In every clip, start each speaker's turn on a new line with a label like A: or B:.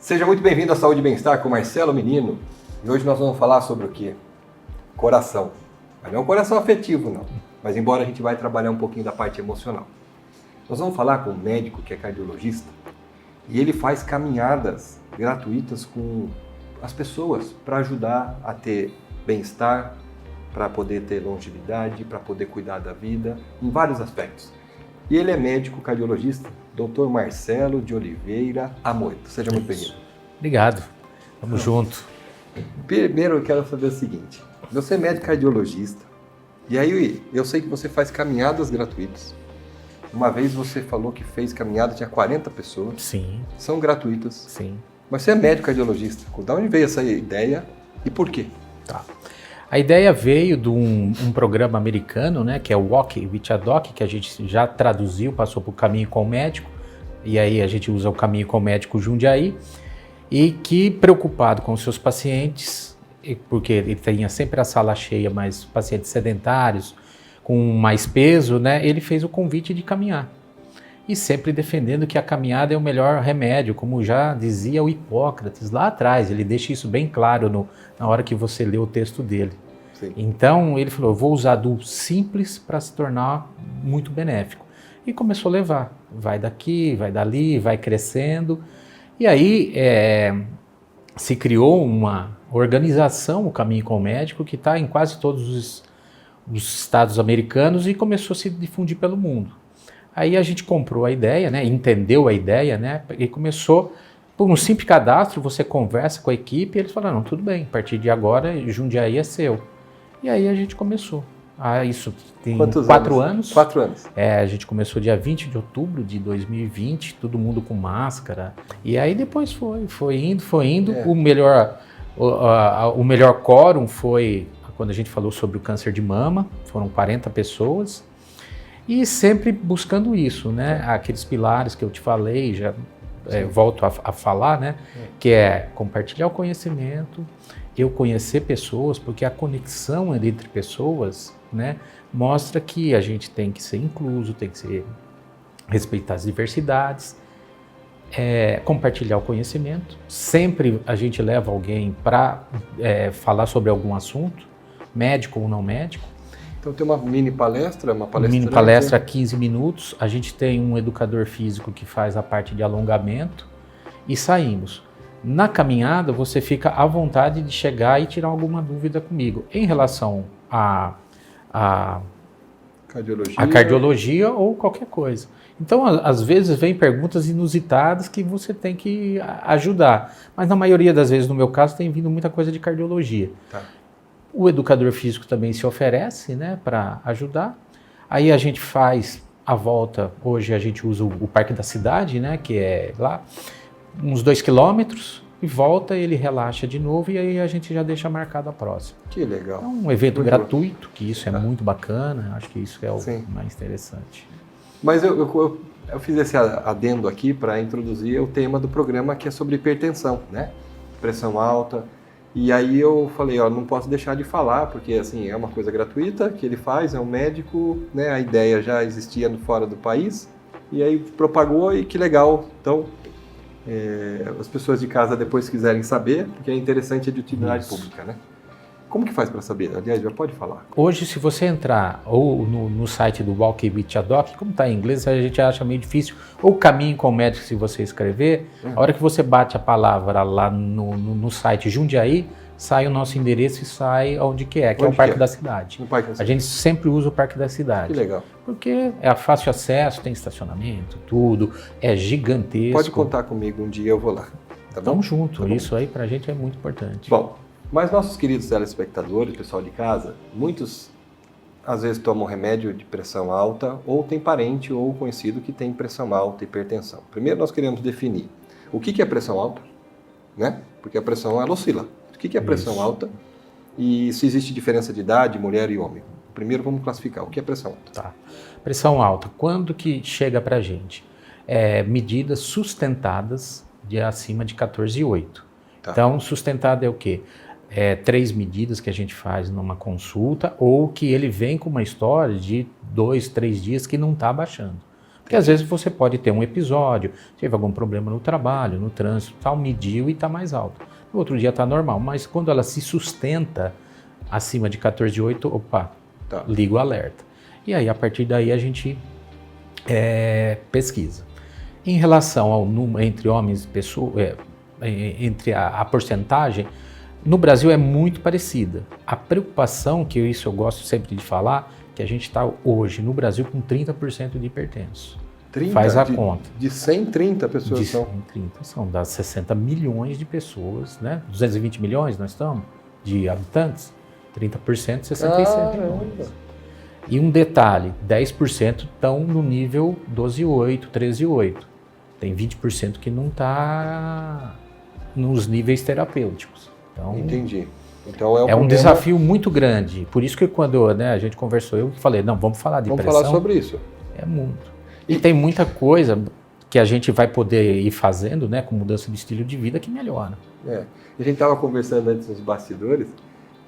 A: Seja muito bem-vindo à Saúde e Bem-Estar com Marcelo Menino. E hoje nós vamos falar sobre o quê? Coração. Mas não é um coração afetivo, não. Mas embora a gente vai trabalhar um pouquinho da parte emocional. Nós vamos falar com um médico que é cardiologista e ele faz caminhadas gratuitas com as pessoas para ajudar a ter bem-estar, para poder ter longevidade, para poder cuidar da vida, em vários aspectos. E ele é médico cardiologista, Dr. Marcelo de Oliveira Amoedo. Seja muito bem-vindo.
B: Obrigado. Vamos junto.
A: Primeiro eu quero saber o seguinte, você é médico cardiologista, e aí eu sei que você faz caminhadas gratuitas. Uma vez você falou que fez caminhada, tinha 40 pessoas.
B: Sim.
A: São gratuitas.
B: Sim.
A: Mas você é médico cardiologista. De onde veio essa ideia e por quê?
B: Tá. A ideia veio de um programa americano, né, que é o Walk with a Doc, que a gente já traduziu, passou para o Caminho com o Médico, e aí a gente usa o Caminho com o Médico Jundiaí, e que, preocupado com os seus pacientes, porque ele tinha sempre a sala cheia, mas pacientes sedentários, com mais peso, né, ele fez o convite de caminhar. E sempre defendendo que a caminhada é o melhor remédio, como já dizia o Hipócrates lá atrás, ele deixa isso bem claro na hora que você lê o texto dele.
A: Sim.
B: Então ele falou, eu vou usar do simples para se tornar muito benéfico. E começou a levar, vai daqui, vai dali, vai crescendo. E aí se criou uma organização, o Caminho com o Médico, que está em quase todos os estados americanos e começou a se difundir pelo mundo. Aí a gente comprou a ideia, né, entendeu a ideia, né, e começou, por um simples cadastro, você conversa com a equipe e eles falaram, não, tudo bem, a partir de agora Jundiaí é seu. E aí a gente começou. Isso tem 4 anos.
A: 4 anos.
B: A gente começou dia 20 de outubro de 2020, todo mundo com máscara. E aí depois foi indo. O melhor quórum foi quando a gente falou sobre o câncer de mama, foram 40 pessoas. E sempre buscando isso, né? Aqueles pilares que eu te falei, já volto a falar, né? Que é compartilhar o conhecimento, eu conhecer pessoas, porque a conexão entre pessoas, né? Mostra que a gente tem que ser incluso, tem que respeitar as diversidades, compartilhar o conhecimento. Sempre a gente leva alguém para falar sobre algum assunto, médico ou não médico.
A: Então tem uma mini palestra,
B: Mini palestra 15 minutos, a gente tem um educador físico que faz a parte de alongamento e saímos. Na caminhada você fica à vontade de chegar e tirar alguma dúvida comigo em relação a cardiologia ou qualquer coisa. Então às vezes vem perguntas inusitadas que você tem que ajudar, mas na maioria das vezes, no meu caso, tem vindo muita coisa de cardiologia.
A: Tá.
B: O educador físico também se oferece, né, para ajudar. Aí a gente faz a volta, hoje a gente usa o Parque da Cidade, né, que é lá, uns 2 quilômetros, e volta, ele relaxa de novo e aí a gente já deixa marcado a próxima.
A: Que legal.
B: É um evento
A: muito
B: gratuito, que isso é muito bacana, acho que isso é o mais interessante.
A: Mas eu fiz esse adendo aqui para introduzir o tema do programa, que é sobre hipertensão, né? Pressão alta. E aí eu falei, não posso deixar de falar, porque assim, é uma coisa gratuita que ele faz, é um médico, né? A ideia já existia fora do país, e aí propagou e que legal. Então, as pessoas de casa depois quiserem saber, porque é interessante, é de utilidade pública, né? Como que faz para saber? Aliás, já pode falar.
B: Hoje, se você entrar ou no site do Walk with a Doc, como está em inglês, a gente acha meio difícil, ou Caminho com o Médico, se você escrever, a hora que você bate a palavra lá no site Jundiaí, sai o nosso endereço e sai onde que é o Parque da Cidade. A gente sempre usa o Parque da Cidade.
A: Que legal.
B: Porque é fácil acesso, tem estacionamento, tudo, é gigantesco.
A: Pode contar comigo, um dia eu vou lá. Tá bom?
B: Tamo junto,
A: tá
B: isso aí pra gente é muito importante.
A: Bom, mas nossos queridos telespectadores, pessoal de casa, muitos às vezes tomam remédio de pressão alta ou tem parente ou conhecido que tem pressão alta, hipertensão. Primeiro nós queremos definir o que é pressão alta, né? Porque a pressão ela oscila. O que é pressão alta e se existe diferença de idade, mulher e homem. Primeiro vamos classificar o que é pressão alta.
B: Tá. Pressão alta, quando que chega pra gente? Medidas sustentadas de acima de 14,8. Tá. Então, sustentada é o quê? 3 medidas que a gente faz numa consulta ou que ele vem com uma história de 2, 3 dias que não está baixando. Porque às vezes você pode ter um episódio, teve algum problema no trabalho, no trânsito, tal, mediu e está mais alto. No outro dia está normal, mas quando ela se sustenta acima de 14,8, opa, liga o alerta. E aí, a partir daí, a gente pesquisa. Em relação ao número entre homens e pessoas, entre a porcentagem, no Brasil é muito parecida. A preocupação, que isso eu gosto sempre de falar, que a gente está hoje no Brasil com 30% de hipertenso.
A: 30?
B: Faz a conta.
A: De 130 pessoas
B: de
A: são?
B: 130 são das 60 milhões de pessoas, né? 220 milhões nós estamos de habitantes, 30%, 67 milhões. E um detalhe, 10% estão no nível 12,8, 13,8. Tem 20% que não está nos níveis terapêuticos. Então,
A: entendi. Então
B: é um desafio muito grande. Por isso que quando a gente conversou, eu falei, não, vamos falar de pressão.
A: Vamos falar sobre isso.
B: É muito. E tem muita coisa que a gente vai poder ir fazendo, né, com mudança de estilo de vida que melhora.
A: E a gente estava conversando antes nos bastidores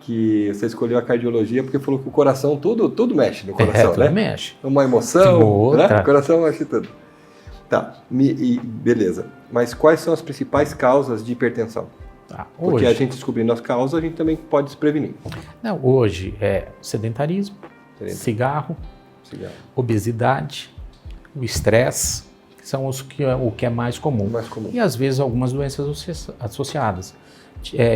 A: que você escolheu a cardiologia porque falou que o coração, tudo mexe no coração,
B: tudo
A: né?
B: mexe.
A: Uma emoção, né? O coração mexe tudo. Tá, beleza. Mas quais são as principais causas de hipertensão? Porque a gente descobrindo as causas, a gente também pode se prevenir.
B: Não, hoje é sedentarismo, cigarro, obesidade, o estresse, que são o que é mais comum. E às vezes algumas doenças associadas.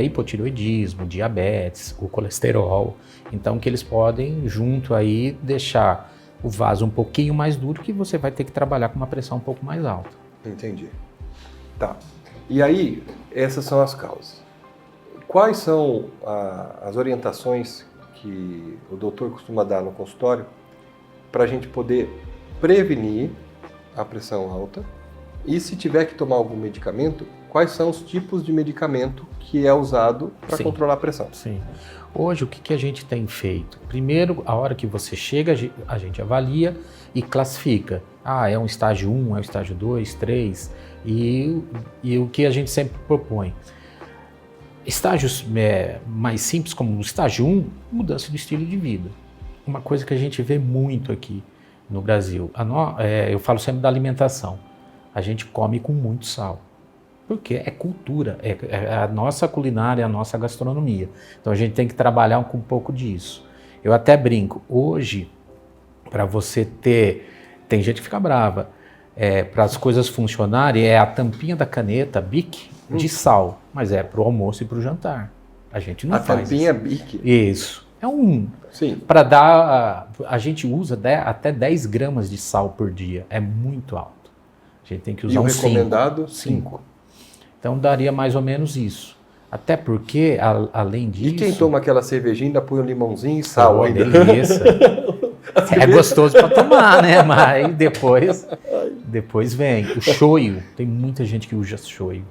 B: Hipotireoidismo, diabetes, o colesterol. Então que eles podem junto aí deixar o vaso um pouquinho mais duro, que você vai ter que trabalhar com uma pressão um pouco mais alta.
A: Entendi. Tá. E aí, essas são as causas. Quais são as orientações que o doutor costuma dar no consultório para a gente poder prevenir a pressão alta? E se tiver que tomar algum medicamento, quais são os tipos de medicamento que é usado para controlar a pressão?
B: Sim. Hoje, o que a gente tem feito? Primeiro, a hora que você chega, a gente avalia e classifica. É um estágio 1, é um estágio 2, 3, e o que a gente sempre propõe. Estágios mais simples, como o estágio 1, mudança de estilo de vida. Uma coisa que a gente vê muito aqui no Brasil, eu falo sempre da alimentação. A gente come com muito sal. Porque é cultura, é a nossa culinária, a nossa gastronomia. Então a gente tem que trabalhar com um pouco disso. Eu até brinco, hoje, para você tem gente que fica brava, para as coisas funcionarem, é a tampinha da caneta, Bic, de sal, mas é para o almoço e para o jantar. A gente não faz
A: tampinha
B: isso.
A: Bic?
B: Isso. É
A: Sim.
B: Para dar, a gente usa até 10 gramas de sal por dia, é muito alto. A gente tem que usar
A: o recomendado?
B: 5. Então daria mais ou menos isso. Até porque, além disso...
A: E quem toma aquela cervejinha ainda põe um limãozinho e sal ainda.
B: Delícia. É gostoso para tomar, né? Mas depois vem. O shoyu, tem muita gente que usa shoyu.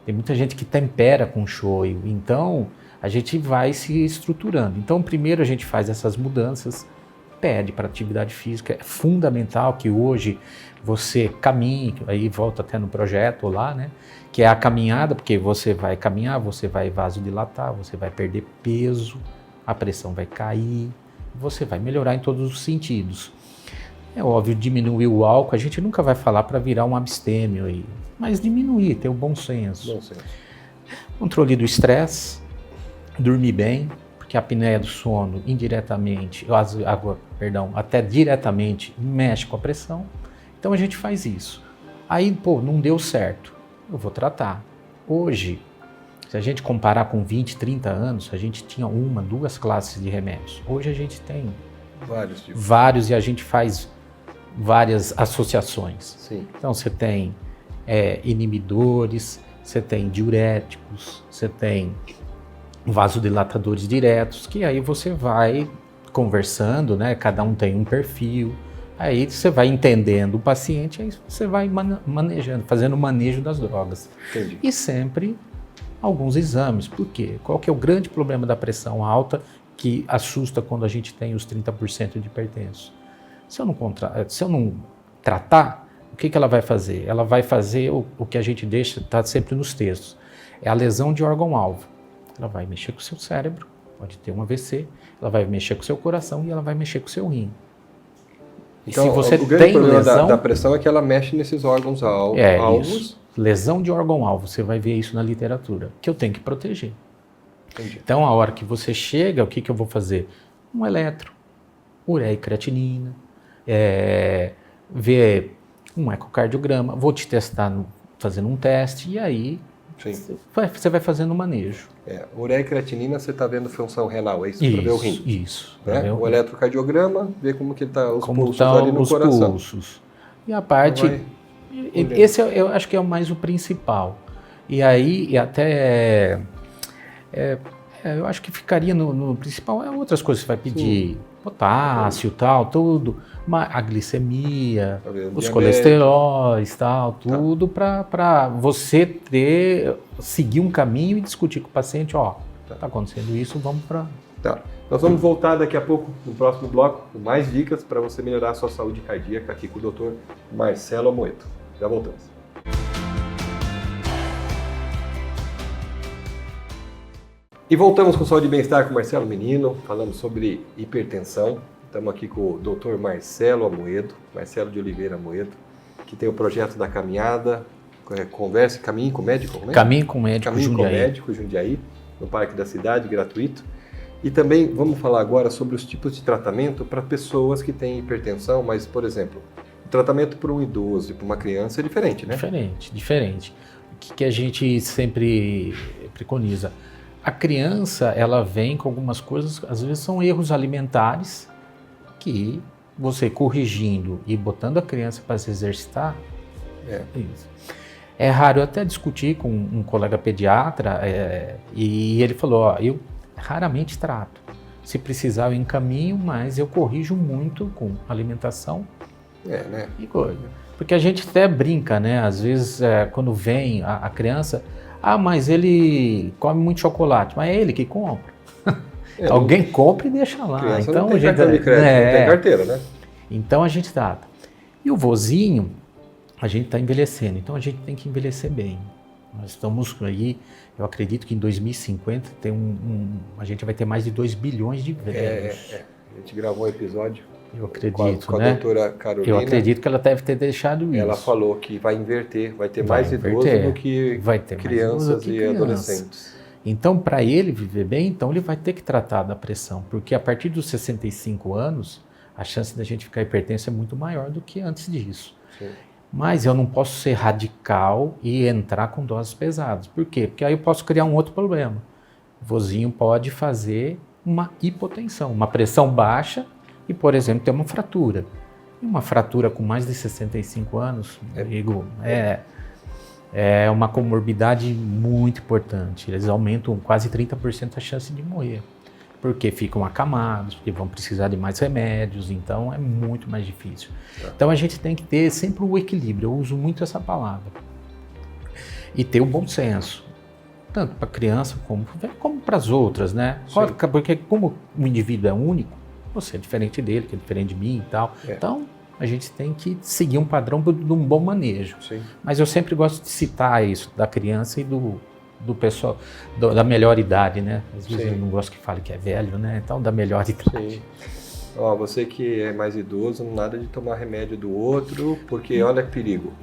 B: Tem muita gente que tempera com shoyu. Então, a gente vai se estruturando. Então, primeiro a gente faz essas mudanças, pede para atividade física. É fundamental que hoje você caminhe, aí volta até no projeto lá, né? Que é a caminhada, porque você vai caminhar, você vai vasodilatar, você vai perder peso, a pressão vai cair, você vai melhorar em todos os sentidos. É óbvio, diminuir o álcool, a gente nunca vai falar para virar um abstêmio aí, mas diminuir, ter o bom senso. Controle do estresse, dormir bem, porque a apneia do sono indiretamente, até diretamente mexe com a pressão. Então a gente faz isso. Aí, não deu certo, eu vou tratar. Hoje, se a gente comparar com 20, 30 anos, a gente tinha 1, 2 classes de remédios. Hoje a gente tem vários e a gente faz várias associações.
A: Sim.
B: Então você tem inibidores, você tem diuréticos, você tem vasodilatadores diretos, que aí você vai conversando, né? Cada um tem um perfil. Aí você vai entendendo o paciente, aí você vai manejando, fazendo o manejo das drogas.
A: Entendi.
B: E sempre alguns exames. Por quê? Qual que é o grande problema da pressão alta que assusta quando a gente tem os 30% de hipertenso? Se eu não tratar, o que ela vai fazer? Ela vai fazer o que a gente deixa, está sempre nos textos. É a lesão de órgão-alvo. Ela vai mexer com o seu cérebro, pode ter um AVC, ela vai mexer com o seu coração e ela vai mexer com o seu rim. E
A: Então,
B: se você
A: o grande
B: tem
A: problema
B: lesão...
A: da pressão é que ela mexe nesses órgãos alvos.
B: Isso. Lesão de órgão-alvo, você vai ver isso na literatura, que eu tenho que proteger.
A: Entendi.
B: Então, a hora que você chega, o que eu vou fazer? Um eletro, ureia e creatinina, ver um ecocardiograma, vou te testar fazendo um teste, e aí você vai fazendo o manejo.
A: Ureia e creatinina, você está vendo função renal, é isso? Para ver o rim.
B: Isso.
A: Né? O eletrocardiograma, ver como que está os
B: como
A: pulsos ali no coração.
B: Pulsos. E a parte... Esse eu acho que é mais o principal. E aí, até... eu acho que ficaria no principal, outras coisas, você vai pedir potássio, tal, tudo, a glicemia, os colesteróis, tal, tudo, para você seguir um caminho e discutir com o paciente, tá acontecendo isso, vamos para...
A: Tá. Nós vamos voltar daqui a pouco, no próximo bloco, com mais dicas para você melhorar a sua saúde cardíaca aqui com o Dr. Marcelo Amoedo. Já voltamos. E voltamos com Saúde e Bem-Estar com o Marcelo Menino, falando sobre hipertensão. Estamos aqui com o Dr. Marcelo Amoedo, Marcelo de Oliveira Amoedo, que tem o projeto da caminhada, conversa, Caminho com Médico, né?
B: Caminho com Médico
A: Caminho
B: Jundiaí.
A: com Médico Jundiaí, no Parque da Cidade, gratuito. E também vamos falar agora sobre os tipos de tratamento para pessoas que têm hipertensão, mas, por exemplo, o tratamento para um idoso e para uma criança é diferente, né?
B: Diferente. O que a gente sempre preconiza? A criança, ela vem com algumas coisas, às vezes são erros alimentares, que você corrigindo e botando a criança para se exercitar, isso. É raro, eu até discuti com um colega pediatra, e ele falou, eu raramente trato. Se precisar eu encaminho, mas eu corrijo muito com alimentação e coisa. Porque a gente até brinca, né? Às vezes, quando vem a criança, mas ele come muito chocolate, mas é ele que compra. Alguém compra e deixa lá.
A: Criança
B: então
A: não tem
B: a gente
A: cartão de crédito, não tem carteira, né?
B: Então a gente trata. E o vozinho, a gente está envelhecendo, então a gente tem que envelhecer bem. Nós estamos aí, eu acredito que em 2050 a gente vai ter mais de 2 bilhões de velhos.
A: A gente gravou um episódio.
B: Eu acredito,
A: com a doutora Carolina.
B: Eu acredito que ela deve ter deixado isso.
A: Ela falou que vai inverter, vai ter mais idoso do que crianças e adolescentes.
B: Então, para ele viver bem, então ele vai ter que tratar da pressão, porque a partir dos 65 anos, a chance da gente ficar hipertenso é muito maior do que antes disso.
A: Sim.
B: Mas eu não posso ser radical e entrar com doses pesadas. Por quê? Porque aí eu posso criar um outro problema. O vozinho pode fazer uma hipotensão, uma pressão baixa e, por exemplo, ter uma fratura. E uma fratura com mais de 65 anos, amigo, é uma comorbidade muito importante. Eles aumentam quase 30% a chance de morrer. Porque ficam acamados, porque vão precisar de mais remédios, então é muito mais difícil. Então a gente tem que ter sempre o equilíbrio, eu uso muito essa palavra. E ter o bom senso, tanto para a criança como para as outras, né? Porque como o indivíduo é único, você é diferente dele, que é diferente de mim e tal. Então a gente tem que seguir um padrão de um bom manejo. Sim. Mas eu sempre gosto de citar isso, da criança e do pessoal, da melhor idade, né? Às vezes eu não gosto que fale que é velho, né? Então, da melhor idade.
A: Sim. Você que é mais idoso, nada de tomar remédio do outro, porque olha que perigo.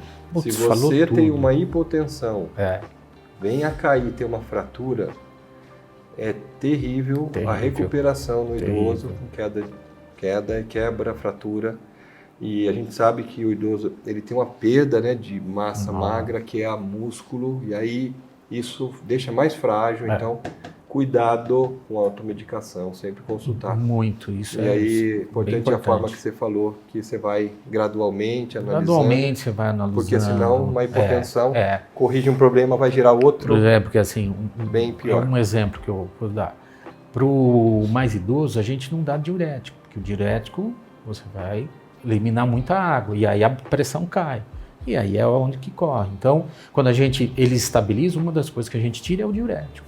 A: Se você tem uma hipotensão, vem a cair, ter uma fratura, é terrível. A recuperação no idoso, com quebra, fratura. E a gente sabe que o idoso, ele tem uma perda, né, de massa magra, que é a músculo, e aí isso deixa mais frágil, então cuidado com a automedicação, sempre consultar.
B: Muito, isso
A: e aí, importante a forma que você falou, que você vai gradualmente analisando.
B: Gradualmente você vai analisando.
A: Porque senão uma hipotensão corrige um problema, vai gerar outro
B: porque assim,
A: bem pior.
B: Um exemplo que eu vou dar. Para o mais idoso, a gente não dá diurético, porque o diurético você vai eliminar muita água, e aí a pressão cai. E aí é onde que corre. Então, quando ele estabiliza, uma das coisas que a gente tira é o diurético.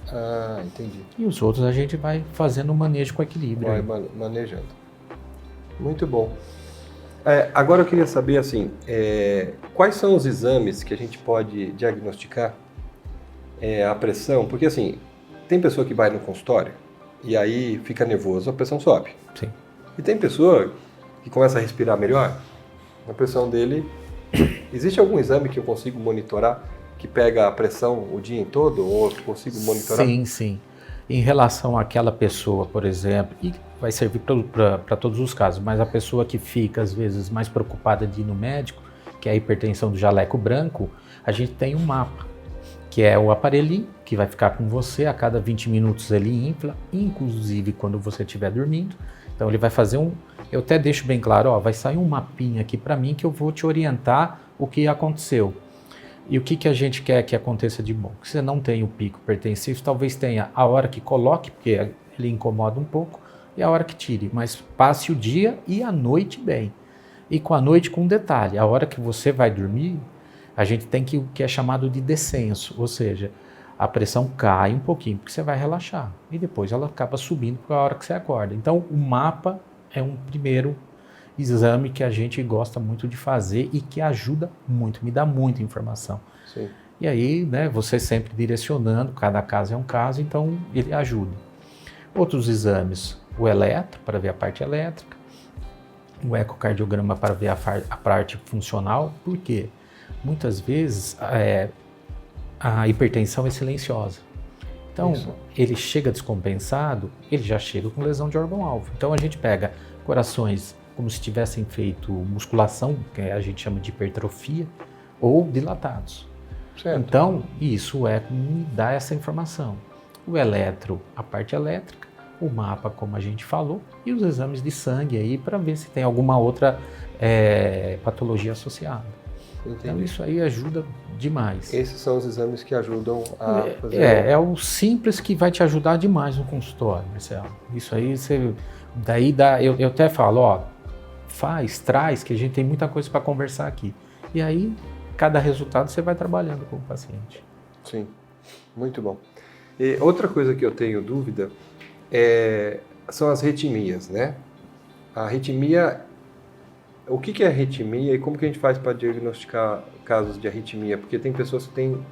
A: Entendi.
B: E os outros a gente vai fazendo o manejo com equilíbrio.
A: Vai manejando. Muito bom. Agora eu queria saber, assim, quais são os exames que a gente pode diagnosticar a pressão? Porque, assim, tem pessoa que vai no consultório e aí fica nervoso, a pressão sobe.
B: Sim.
A: E tem pessoa que começa a respirar melhor A pressão dele... Existe algum exame que eu consigo monitorar que pega a pressão o dia em todo? Ou eu consigo monitorar?
B: Sim, sim. Em relação àquela pessoa, por exemplo, e vai servir para todos os casos, mas a pessoa que fica, às vezes, mais preocupada de ir no médico, que é a hipertensão do jaleco branco, a gente tem um mapa, que é o aparelhinho que vai ficar com você, a cada 20 minutos ele infla, inclusive quando você estiver dormindo. Então ele vai fazer eu até deixo bem claro, ó, vai sair um mapinha aqui para mim que eu vou te orientar o que aconteceu. E o que a gente quer que aconteça de bom? Que você não tenha o pico hipertensivo, talvez tenha a hora que coloque, porque ele incomoda um pouco, e a hora que tire, mas passe o dia e a noite bem. E com a noite com um detalhe, a hora que você vai dormir, a gente tem o que é chamado de descenso, ou seja, a pressão cai um pouquinho, porque você vai relaxar, e depois ela acaba subindo para a hora que você acorda. Então o mapa é um primeiro exame que a gente gosta muito de fazer e que ajuda muito, me dá muita informação.
A: Sim.
B: E aí, né, você sempre direcionando, cada caso é um caso, então ele ajuda. Outros exames, o eletro, para ver a parte elétrica, o ecocardiograma para ver a parte funcional, por quê? Muitas vezes a hipertensão é silenciosa. Então, ele chega descompensado, ele já chega com lesão de órgão-alvo. Então, a gente pega corações como se tivessem feito musculação, que a gente chama de hipertrofia, ou dilatados.
A: Certo.
B: Então, isso me dá essa informação. O eletro, a parte elétrica, o mapa, como a gente falou, e os exames de sangue aí para ver se tem alguma outra patologia associada.
A: Entendi.
B: Então, isso aí ajuda demais.
A: Esses são os exames que ajudam a fazer...
B: É o simples que vai te ajudar demais no consultório, Marcelo. Isso aí, eu até falo, ó, traz, que a gente tem muita coisa para conversar aqui. E aí, cada resultado você vai trabalhando com o paciente.
A: Sim, muito bom. E outra coisa que eu tenho dúvida são as arritmias, né? A arritmia, o que é arritmia e como que a gente faz para diagnosticar casos de arritmia? Porque tem pessoas que têm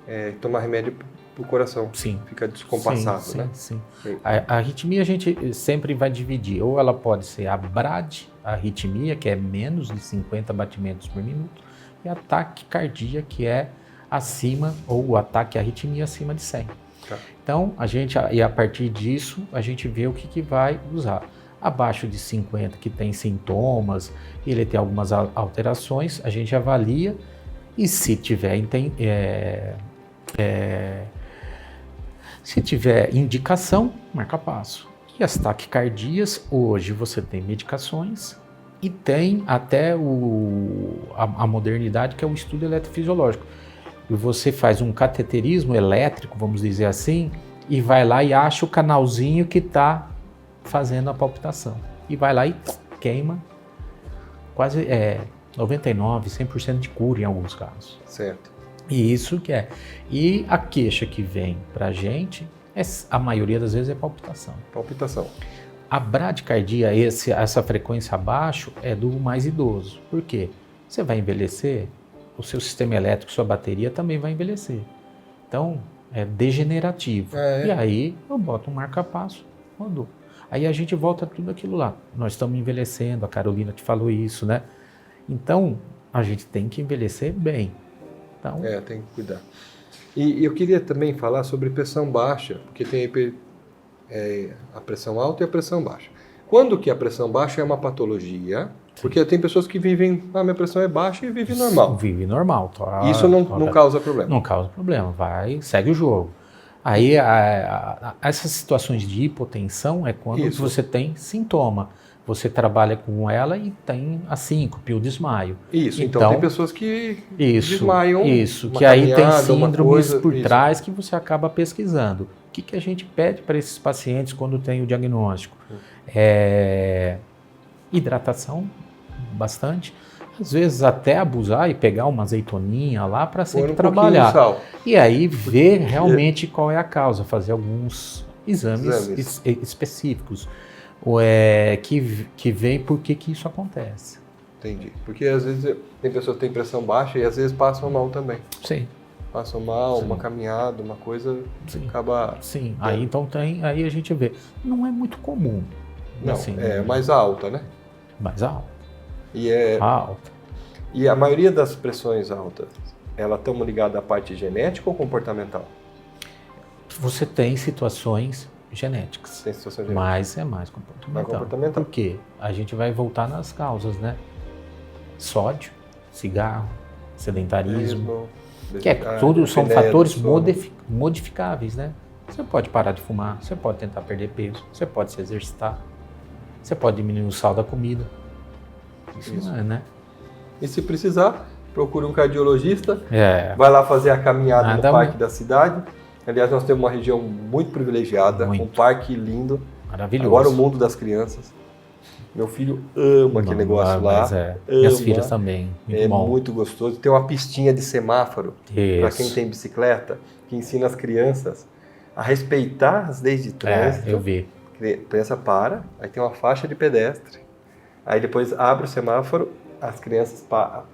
A: que tomar remédio para o coração,
B: sim,
A: fica descompassado,
B: sim,
A: né?
B: Sim. A arritmia a gente sempre vai dividir, ou ela pode ser a bradiarritmia, que é menos de 50 batimentos por minuto, e a taquicardia, que é acima, ou o ataque arritmia acima de 100.
A: Tá.
B: Então, a partir disso, a gente vê o que vai usar. Abaixo de 50, que tem sintomas, ele tem algumas alterações, a gente avalia, e se tiver indicação, marca passo. E as taquicardias, hoje você tem medicações e tem até a modernidade, que é o estudo eletrofisiológico. E você faz um cateterismo elétrico, vamos dizer assim, e vai lá e acha o canalzinho que está fazendo a palpitação. E vai lá e queima quase 99%, 100% de cura em alguns casos.
A: Certo.
B: E isso que é. E a queixa que vem pra gente, a maioria das vezes é palpitação.
A: Palpitação.
B: A bradicardia, essa frequência abaixo, é do mais idoso. Por quê? Você vai envelhecer, o seu sistema elétrico, sua bateria também vai envelhecer. Então, é degenerativo. E aí, eu boto um marca-passo, rodou. Aí a gente volta tudo aquilo lá. Nós estamos envelhecendo, a Carolina te falou isso, né? Então, a gente tem que envelhecer bem. Então,
A: tem que cuidar. E eu queria também falar sobre pressão baixa, porque tem a pressão alta e a pressão baixa. Quando que a pressão baixa é uma patologia? Porque tem pessoas que vivem, minha pressão é baixa e vive normal.
B: Vive normal.
A: Isso não causa problema?
B: Não causa problema, segue o jogo. Aí, essas situações de hipotensão é quando você tem sintoma. Você trabalha com ela e tem a síncope, o desmaio.
A: Isso, então tem pessoas que desmaiam.
B: Isso, que aí tem síndromes por trás que você acaba pesquisando. O que a gente pede para esses pacientes quando tem o diagnóstico? Hidratação, bastante. Às vezes até abusar e pegar uma azeitoninha lá para sempre trabalhar. De sal. E aí ver realmente qual é a causa, fazer alguns exames específicos. Que vem por que isso acontece.
A: Entendi. Porque às vezes tem pessoas que têm pressão baixa e às vezes passam mal também.
B: Sim.
A: Passam mal, uma caminhada, uma coisa, acaba...
B: Sim, aí então aí a gente vê. Não é muito comum.
A: Não, assim, mais alta, né?
B: Mais alta. Alta.
A: E a maioria das pressões altas, elas estão ligadas à parte genética ou comportamental?
B: Você tem situações genéticas,
A: Tem situação genética.
B: mas é mais comportamental.
A: Mais comportamental.
B: Por quê? A gente vai voltar nas causas, né? Sódio, cigarro, sedentarismo, que tudo são fatores modificáveis, né? Você pode parar de fumar, você pode tentar perder peso, você pode se exercitar, você pode diminuir o sal da comida. Isso. Não é, né?
A: E se precisar, procure um cardiologista,
B: vai
A: lá fazer a caminhada no parque da cidade. Aliás, nós temos uma região muito privilegiada, um parque lindo.
B: Maravilhoso.
A: Agora o mundo das crianças. Meu filho ama aquele negócio lá.
B: Minhas filhas também. Muito bom.
A: Muito gostoso. Tem uma pistinha de semáforo para quem tem bicicleta, que ensina as crianças a respeitar as leis de trânsito.
B: Eu vi.
A: A criança para, aí tem uma faixa de pedestre. Aí depois abre o semáforo, as crianças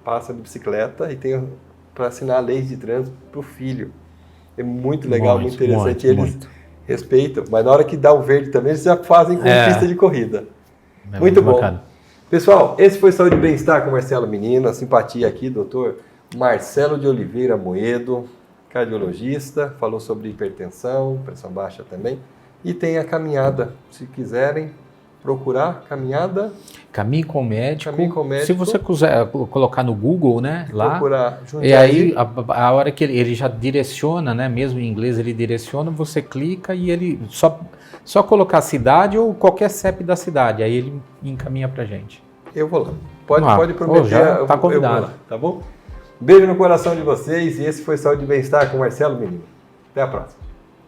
A: passam de bicicleta e tem para assinar leis de trânsito para o filho. É muito legal, muito interessante. Eles respeitam, mas na hora que dá o verde também, eles já fazem com pista de corrida. Muito bom. Bacana. Pessoal, esse foi Saúde e Bem-Estar com Marcelo Menino. A simpatia aqui, doutor Marcelo de Oliveira Moedo, cardiologista, falou sobre hipertensão, pressão baixa também. E tem a caminhada, se quiserem procurar, caminhada...
B: Caminho com o Médico. Se você quiser colocar no Google, né, lá,
A: procurar
B: e aí a hora que ele já direciona, né, mesmo em inglês ele direciona, você clica e ele só colocar a cidade ou qualquer CEP da cidade, aí ele encaminha pra gente.
A: Eu vou lá. Pode prometer.
B: Já tá convidado.
A: Eu vou lá, tá bom? Beijo no coração de vocês e esse foi Saúde e Bem-Estar com Marcelo Menino. Até a próxima.